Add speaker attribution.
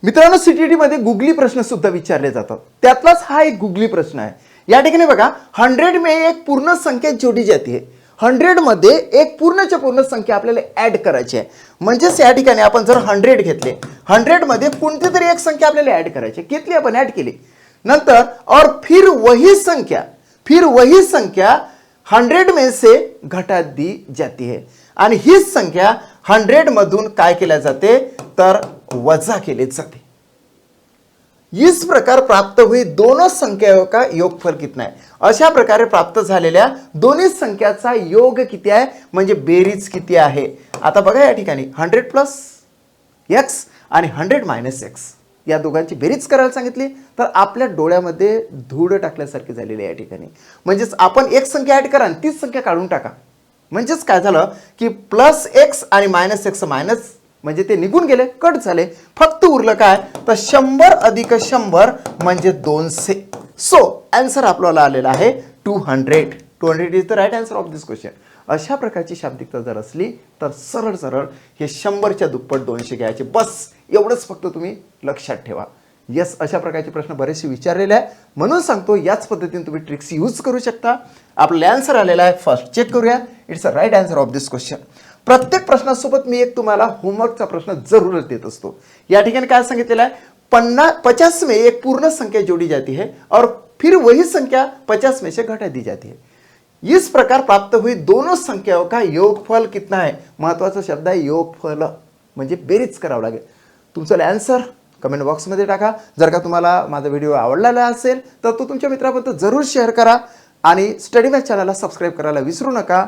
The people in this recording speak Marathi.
Speaker 1: मित्रांनो, सीटीटी मध्ये गुगली प्रश्न सुद्धा विचारले जातात. त्यातलाच हा एक गुगली प्रश्न आहे. या ठिकाणी बघा, 100 में एक पूर्ण संख्या जोडी जाती है. 100 मध्ये एक पूर्णच्या पूर्ण संख्या आपल्याला ऍड करायची आहे. म्हणजेच या ठिकाणी आपण जर 100 घेतले, 100 मध्ये कोणती तरी एक संख्या आपल्याला ऍड करायची, घेतली आपण ऍड केली. नंतर और फिर वही संख्या 100 में से घटा दी जाती है. आणि हीच संख्या 100 मधून काय केल्या जाते तर वजा केली जाते. इस प्रकार प्राप्त हुई दोनों संख्याओं का योगफल कितना है. अशा प्रकारे प्राप्त झालेल्या दोन्ही संख्याचा योग किती आहे म्हणजे बेरीज किती आहे. आता बघा या ठिकाणी 100 प्लस एक्स आणि 100 मायनस एक्स या दोघांची बेरीज करायला सांगितली तर आपल्या डोळ्यामध्ये धूळ टाकल्यासारखी झालेली आहे या ठिकाणी. म्हणजेच आपण एक संख्या ऍड करा आणि तीच संख्या काढून टाका. म्हणजेच काय झालं की प्लस एक्स आणि मायनस एक्स मायनस म्हणजे ते निघून गेले, कट झाले. फक्त उरलं काय तर 100 अधिक 100 म्हणजे 200. सो आन्सर आपल्याला आलेला आहे 200. 200 is the right answer of this question. अशा प्रकारची शाब्दिकता जर असली तर सरळ सरळ हे 100च्या दुप्पट 200 घ्यायचे. बस एवढंच फक्त तुम्ही लक्षात ठेवा. यस, अशा प्रकारचे प्रश्न बरेचसे विचारलेले आहे म्हणून सांगतो याच पद्धतीने तुम्ही ट्रिक्स यूज करू शकता. आपला आन्सर आलेला आहे. फर्स्ट चेक करूया. It's a right answer of this question. प्रत्येक प्रश्नासोबत मी एक तुम्हाला होमवर्कचा प्रश्न जरूर देत असतो. या ठिकाणी काय सांगितलेलं आहे 50 में एक पूर्ण संख्या जोड़ी जाती है और फिर वही संख्या 50 में से घटा दी जाती है. इस प्रकार प्राप्त हुई दोनों संख्याओं का योगफल कितना है. महत्वाचा शब्द आहे योगफल, म्हणजे बेरीज करावं लागेल. तुमचं आन्सर कमेंट बॉक्समध्ये टाका. जर का तुम्हाला माझा व्हिडिओ आवडलेला असेल तर तो तुमच्या मित्राबरोबर जरूर शेअर करा आणि स्टडी मॅथ चॅनलला सबस्क्राईब करायला विसरू नका.